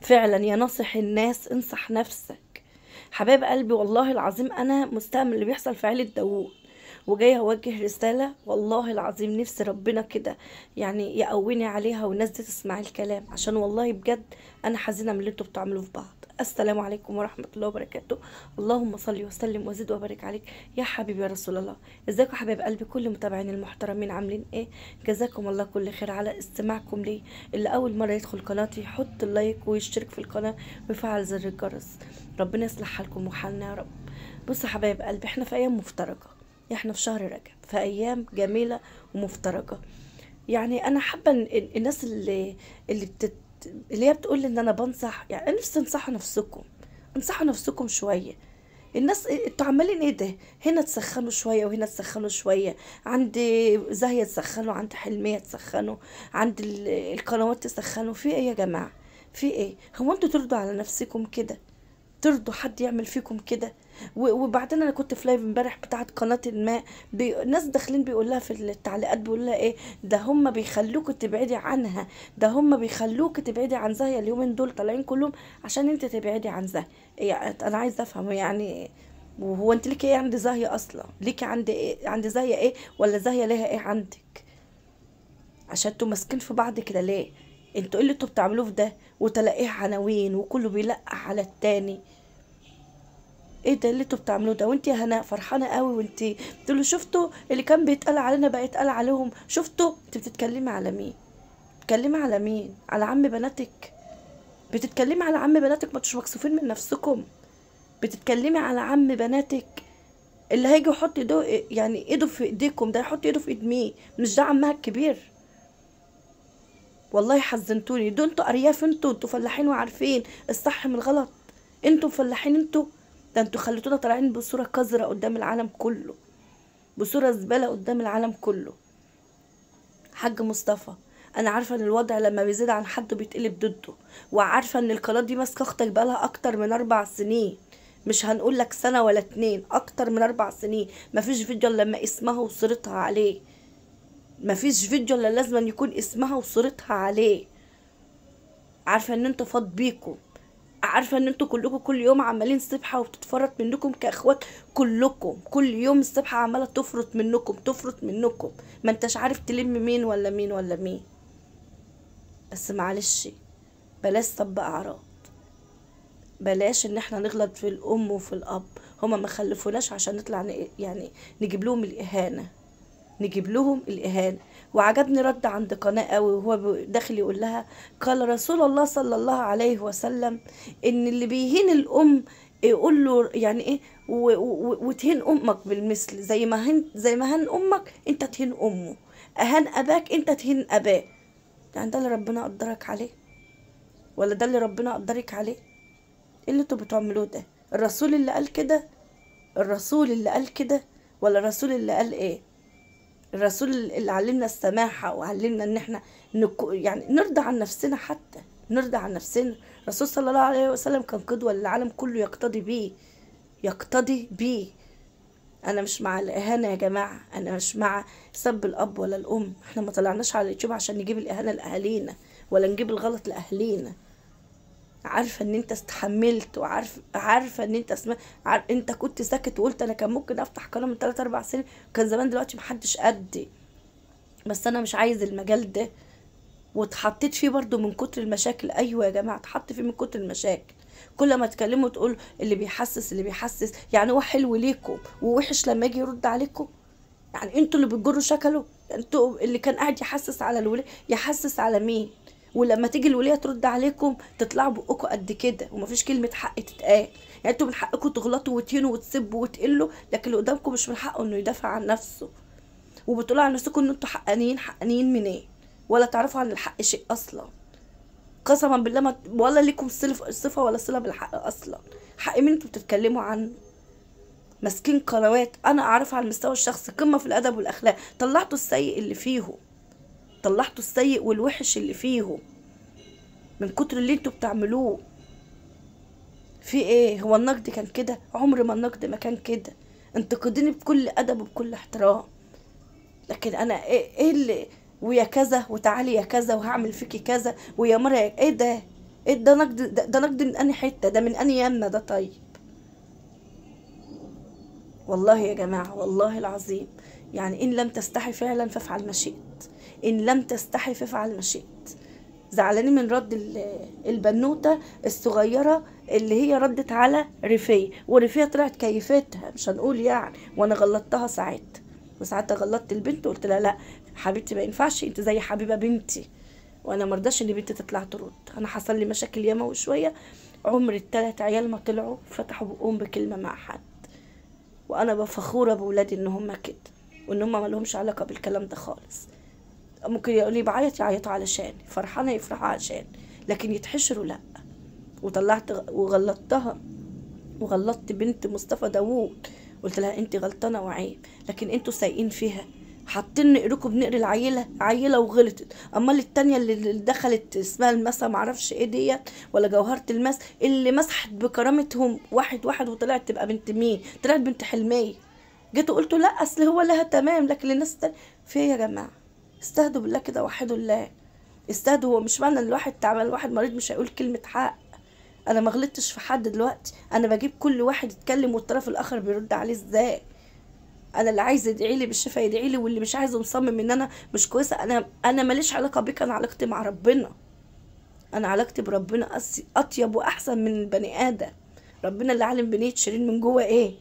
فعلا يا ناصح الناس انصح نفسك. حبايب قلبي والله العظيم انا مستاء من اللي بيحصل في عيلة داوود، وجايه اوجه رساله والله العظيم نفسي ربنا كده يعني يقويني عليها والناس دي تسمع الكلام، عشان والله بجد انا حزينه من اللي انتوا بتعملوه في بعض. السلام عليكم ورحمه الله وبركاته. اللهم صل وسلم وزد وبارك عليك يا حبيبي يا رسول الله. ازيكم يا حبايب قلبي كل متابعين المحترمين، عاملين ايه؟ جزاكم الله كل خير على استماعكم لي. اللي اول مره يدخل قناتي يحط اللايك ويشترك في القناه ويفعل زر الجرس. ربنا يصلح حالكم وحالنا يا رب. بصوا يا حبايب قلبي، احنا في ايام مفترجه، احنا في شهر رجب، في ايام جميله ومفترجه. يعني انا حابه الناس اللي هي بتقول ان انا بنصح، يعني انا نفسي تنصحوا نفسكم، انصحوا نفسكم شويه. الناس انتوا عمالين ايه ده؟ هنا تسخنوا شويه وهنا تسخنوا شويه، عند زاهيه تسخنوا، عند حلميه تسخنوا، عند القنوات تسخنوا. في ايه يا جماعه؟ في ايه؟ هو انتوا ترضوا على نفسكم كده؟ ترضوا حد يعمل فيكم كده؟ وبعدين انا كنت في لايف امبارح بتاعت قناه ما، ناس داخلين بيقول لها في التعليقات، بيقول لها ايه ده، هم بيخلوك تبعدي عنها، ده هم بيخلوك تبعدي عن زاهيه اليومين دول طالعين كلهم عشان انت تبعدي عن زاهيه. يعني انا عايزه افهم يعني، وهو انت ليكي ايه عند زاهيه اصلا؟ ليكي عند ايه عند زاهيه ايه؟ ولا زاهيه ليها ايه عندك؟ عشان انتوا ماسكين في بعض كده ليه؟ انتوا ايه اللي انتوا بتعملوه في ده؟ وتلاقيه عناوين وكله بيلقح على التاني. ايه ده اللي انتوا بتعملوه ده؟ وانت يا هناء فرحانه قوي، وانت بتقولوا شفتوا اللي كان بيتقال علينا بقى يتقال عليهم، شفتوا؟ انت بتتكلمي على مين؟ بتتكلمي على مين؟ على عم بناتك؟ بتتكلمي على عم بناتك؟ ما انتوش مكسوفين من نفسكم؟ بتتكلمي على عم بناتك اللي هيجي يحط ايده، يعني ايده في ايديكم ده يحط ايده في ايد مين؟ مش ده عمها الكبير؟ والله حزنتوني. دول انتوا ارياف، انتوا فلاحين وعارفين الصح من الغلط. انتوا فلاحين انتوا. ده انتوا خليتونا طالعين بصورة قذرة قدام العالم كله، بصورة زبالة قدام العالم كله. حاج مصطفى، انا عارفة ان الوضع لما بيزيد عن حد بيتقلب ضده، وعارفة ان القناة دي ماسكة اختك بقالها اكتر من 4 سنين، مش هنقول لك سنة ولا 2، اكتر من 4 سنين. مفيش فيديو الا لما اسمها وصورتها عليه، مفيش فيديو الا لازم أن يكون اسمها وصورتها عليه. عارفة ان انتوا فاض بيكم، عارفه ان انتوا كلكم كل يوم عمالين سبحه وبتتفرط منكم كاخوات، كلكم كل يوم السبحه عماله تفرط منكم تفرط منكم، ما انتش عارف تلم مين ولا مين ولا مين. بس معلش، بلاش سب اعراض، بلاش ان احنا نغلط في الام وفي الاب. هما ما خلفوناش عشان نطلع يعني نجيب لهم الاهانه، نجيب لهم الاهانه. وعجبني رد عند قناه قوي، وهو داخل يقول لها قال رسول الله صلى الله عليه وسلم ان اللي بيهين الام يقول له يعني ايه، وتهين امك بالمثل، زي ما هان امك انت تهين امه، اهان اباك انت تهين اباه. يعني ده اللي ربنا قدرك عليه؟ ولا ده اللي ربنا قدرك عليه؟ ايه اللي انتوا بتعملوه ده؟ الرسول اللي قال كده؟ الرسول اللي قال كده؟ ولا الرسول اللي قال ايه؟ الرسول اللي علمنا السماحة وعلمنا ان احنا يعني نرضى عن نفسنا، حتى نرضى عن نفسنا. الرسول صلى الله عليه وسلم كان قدوة للعالم كله يقتدي بيه، يقتدي بيه. انا مش مع الاهانة يا جماعة، انا مش مع سب الاب ولا الام. احنا ما طلعناش على اليوتيوب عشان نجيب الاهانة لاهالينا ولا نجيب الغلط لاهالينا. عارفه ان انت استحملت، عارفه ان انت انت كنت ساكت وقلت انا كان ممكن افتح قناه من 3 4 سنين، كان زمان دلوقتي محدش قدي، بس انا مش عايز المجال ده. واتحطيت فيه برضو من كتر المشاكل. ايوه يا جماعه اتحط فيه من كتر المشاكل. كل ما تكلموا تقول اللي بيحسس اللي بيحسس، يعني هو حلو ليكم ووحش لما يجي يرد عليكم؟ يعني انتوا اللي بتجروا شكله؟ انتوا اللي كان قاعد يحسس على الولي يحسس على مين؟ ولما تيجي الولية ترد عليكم تطلعوا بقكم قد كده ومفيش كلمة حق تتقال. يعني انتوا من حقكم تغلطوا وتهينوا وتسبوا وتقلوا، لكن اللي قدامكم مش من حقه انه يدافع عن نفسه. وبتقولوا عن نفسكم ان انتوا حقانيين. حقانيين منين؟ ايه؟ ولا تعرفوا عن الحق شيء اصلا. قسما بالله ما ولا ليكم صفة ولا صلة بالحق اصلا. حق مين انتوا بتتكلموا عنه؟ ماسكين قنوات انا اعرفها على المستوى الشخصي قمة في الادب والاخلاق، طلعتوا السيء اللي فيهم، طلعتوا السيء والوحش اللي فيهم من كتر اللي انتوا بتعملوه. في ايه؟ هو النقد كان كده؟ عمر ما النقد ما كان كده. انتقديني بكل ادب وبكل احترام، لكن انا ايه اللي ويا كذا وتعالي يا كذا وهعمل فيكي كذا ويا مرة ايه ده؟ ايه ده نقد؟ ده نقد من انهي حته؟ ده من انهي يمه ده؟ طيب والله يا جماعه والله العظيم، يعني ان لم تستحي فعلا فافعل ما شئت، ان لم تستحي فافعل ما شئت. زعلانين من رد البنوته الصغيره اللي هي ردت على ريفيه، وريفيه طلعت كيفتها مش هنقول يعني، وانا غلطتها ساعتها، وساعتها غلطت البنت وقلت لها لا حبيبتي ما ينفعش، انت زي حبيبه بنتي، وانا مرضاش ان بنتي تطلع ترد. انا حصل لي مشاكل ياما وشويه، عمر التلات عيال ما طلعوا فتحوا بقهم بكلمه مع حد، وانا بفخوره بولادي ان هم كده، وان هم ما لهمش علاقه بالكلام ده خالص. ممكن يقولي بعيط يعيطوا علشان فرحانه يفرحوا علشان، لكن يتحشروا لا. وطلعت وغلطتها، وغلطت بنت مصطفى داوود، قلت لها انت غلطانه وعيب، لكن انتوا سايقين فيها، حاطين نقركم بنقر العيله، عيله وغلطت. امال التانيه اللي دخلت اسمها المسا معرفش ايه ديت، ولا جوهره المس، اللي مسحت بكرامتهم واحد واحد وطلعت تبقى بنت مين؟ طلعت بنت حلميه. جيتوا قلتوا لا اصل هو لها تمام، لكن الناس في ايه يا جماعه؟ استهدوا بالله كده، وحدوا الله، استهدوا. هو مش معنى ان الواحد تعبان الواحد مريض مش هيقول كلمه حق. انا ما غلطتش في حد دلوقتي، انا بجيب كل واحد يتكلم والطرف الاخر بيرد عليه ازاي. انا اللي عايز يدعي لي بالشفاء يدعي لي، واللي مش عايزه مصمم ان انا مش كويسه، انا ماليش علاقه بيك، انا علاقتي مع ربنا، انا علاقتي بربنا اطيب واحسن من البني ادم. ربنا اللي عالم بنية شيرين من جوه ايه.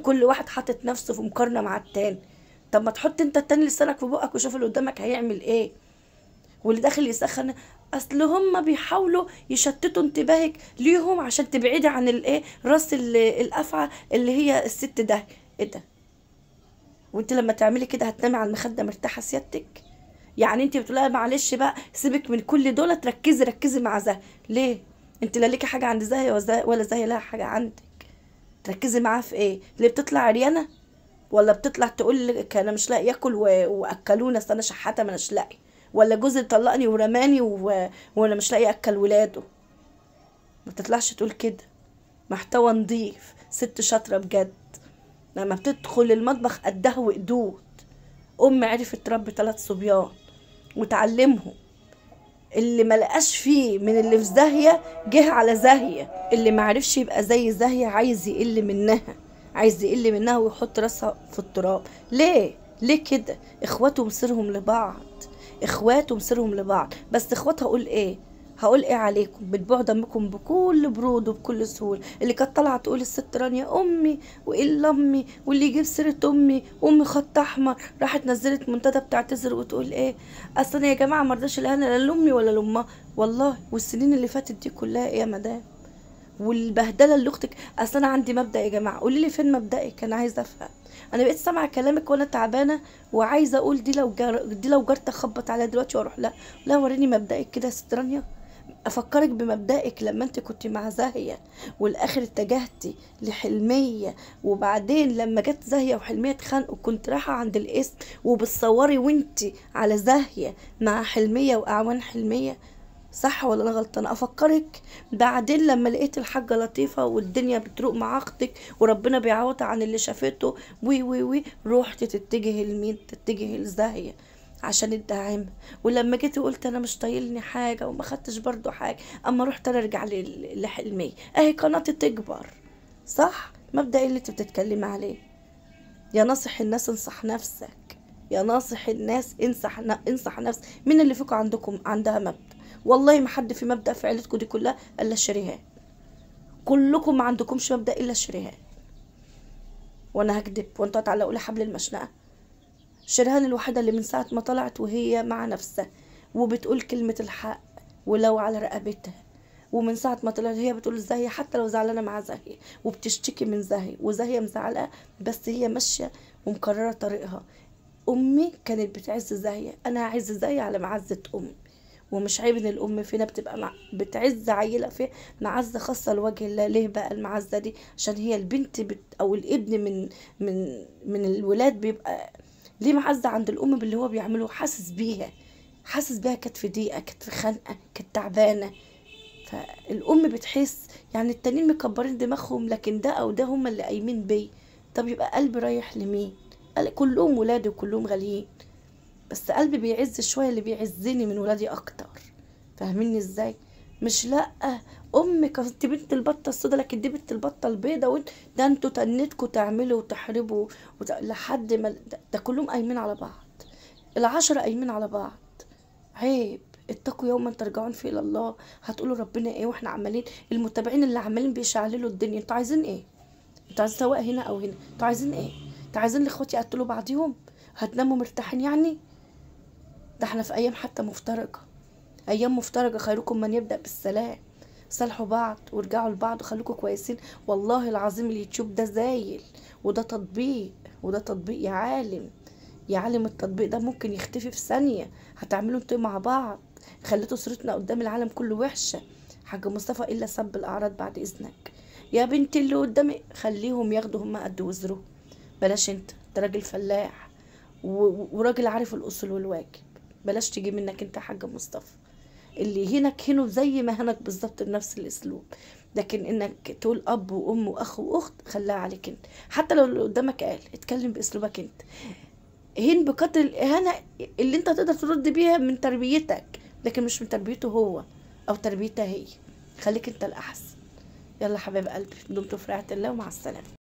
كل واحد حاطط نفسه في مقارنه مع التاني. طب ما تحط انت التاني لسانك في بقك وشوف اللي قدامك هيعمل ايه. واللي داخل يسخن، اصل هم بيحاولوا يشتتوا انتباهك ليهم عشان تبعدي عن الايه، راس الافعى اللي هي الست ده. ايه ده؟ وانت لما تعملي كده هتنامي على المخده مرتاحه سيادتك؟ يعني انت بتقولي معلش بقى سيبك من كل دول، ركزي مع زاهية. ليه؟ انت لا ليكي حاجه عند زاهية ولا زاهية لها حاجه عندك. تركزي معاها في ايه؟ اللي بتطلع عريانه، ولا بتطلع تقول لك انا مش لاقي اكل واكلوني اصل انا شحاته ما اناش لاقي، ولا جوزي طلقني ورماني وانا مش لاقي اكل ولاده. ما بتطلعش تقول كده. محتوى نضيف، ست شاطره بجد، لما بتدخل المطبخ قدها وقدود. عرفت تربي 3 صبيان وتعلمهم. اللي ما لقاش فيه من اللي في زاهية جه على زاهية، اللي ما عرفش يبقى زي زاهية عايز يقل منها، عايز يقل منها ويحط راسها في التراب. ليه كده؟ اخواته مصيرهم لبعض، اخواته مصيرهم لبعض، بس اخوات هقول ايه عليكم؟ بتبيعوا دمكم بكل برود وبكل سهوله. اللي كانت طالعه تقول الست رانيا امي والا امي، واللي يجيب سيره امي خط احمر، راحت نزلت منتدى بتعتذر وتقول ايه، اصلا يا جماعه ما رضاش الاهانه لا لامي ولا لامها. والله والسنين اللي فاتت دي كلها ايه يا مدام؟ والبهدله اللي اختك. اصل انا عندي مبدا يا جماعه، قولي لي فين مبدئك، انا عايزه افهم. انا بقيت سامعه كلامك وانا تعبانه وعايزه اقول دي لو جرت اخبط عليها دلوقتي واروح لا وريني مبدئك كده يا ست رانيا. افكرك بمبدئك لما انت كنت مع زاهية والاخر اتجهتي لحلمية، وبعدين لما جت زاهية وحلمية اتخانقوا كنت رايحة عند الاسم وبتصوري وانت على زاهية مع حلمية واعوان حلمية. صح ولا انا غلطانه؟ افكرك بعدين لما لقيت الحاجه لطيفه والدنيا بتروق مع اختك وربنا بيعوضها عن اللي شافته وي روحت تتجه لمين؟ تتجه لزاهية عشان الدعم. ولما جيت قلت انا مش طايلني حاجه وما خدتش برضو حاجه، اما رحت انا ارجع لحلميه اهي قناتي تكبر. صح؟ مبدأ اللي انت بتتكلمي عليه. يا ناصح الناس انصح نفسك، يا ناصح الناس انصح نفسك. مين اللي فيكم عندها مبدأ؟ والله ما حد في مبدأ في عيلتكم دي كلها الا الشريهات. كلكم ما عندكمش مبدأ الا الشريهات. وانا هكدب وانتوا هتعلقوا لي حبل المشنقه؟ شرهان الوحيدة اللي من ساعة ما طلعت وهي مع نفسها وبتقول كلمة الحق ولو على رقبتها، ومن ساعة ما طلعت هي بتقول زاهية حتى لو زعلانة مع زاهية وبتشتكي من زاهية وزاهية مزعلقة، بس هي ماشية ومكررة طريقها. أمي كانت بتعز زاهية، أنا هعز زاهية على معزة أمي. ومش عيب ان الام فينا بتبقى بتعز عيله فيه معزه خاصه لوجه الله. ليه بقى المعزه دي؟ عشان هي البنت او الابن من الولاد بيبقى ليه معزه عند الام باللي هو بيعمله، حاسس بيها كانت في ضيقه، كانت في خنقه، كانت تعبانه. فالام بتحس. يعني التانيين مكبرين دماغهم، لكن ده او ده هم اللي قايمين بيه. طب يبقى قلبي رايح لمين؟ كلهم ولادي وكلهم غاليين، بس قلبي بيعز شويه اللي بيعزني من ولادي اكتر. فاهميني ازاي؟ مش لا امك انت بنت البطه السودا لكن دي بنت البطه البيضه، وانت ده انتوا تنتكوا تعملوا وتحربوا لحد ما ده كلهم قايمين على بعض، العشرة قايمين على بعض. عيب. اتقوا يوما ترجعون فيه الى الله. هتقولوا ربنا ايه واحنا عمالين المتابعين اللي عمالين بيشعللوا الدنيا؟ انتوا عايزين ايه؟ انتوا عايزين سواء هنا او هنا؟ انتوا عايزين ايه؟ انتوا عايزين الاخوات يقتلوا بعضيهم؟ هتناموا مرتاحين يعني؟ ده احنا في ايام حتى مفترقه، ايام مفترجه. خيركم من يبدا بالسلام. صالحوا بعض وارجعوا لبعض وخليكم كويسين. والله العظيم اليوتيوب ده زايل، وده تطبيق، وده تطبيق يا عالم، يا عالم. التطبيق ده ممكن يختفي في ثانيه. هتعملوا انتوا مع بعض؟ خليتوا صورتنا قدام العالم كله وحشه. حاج مصطفى الا سب الاعراض بعد اذنك يا بنتي. اللي قدامي خليهم ياخدوا هم قد وزره. بلاش انت راجل فلاح وراجل عارف الاصول والواجب. بلاش تجي منك انت يا حاج مصطفى. اللي يهينك هنا زي ما هنك بالظبط بنفس الاسلوب. لكن انك تقول اب وام واخ واخت خليها عليك انت. حتى لو اللي قدامك قال اتكلم باسلوبك انت. هين بقدر الاهانه اللي انت تقدر ترد بيها من تربيتك، لكن مش من تربيته هو او تربيتها هي. خليك انت الاحسن. يلا حبايب قلبي، دمتم في رعايه الله ومع السلامه.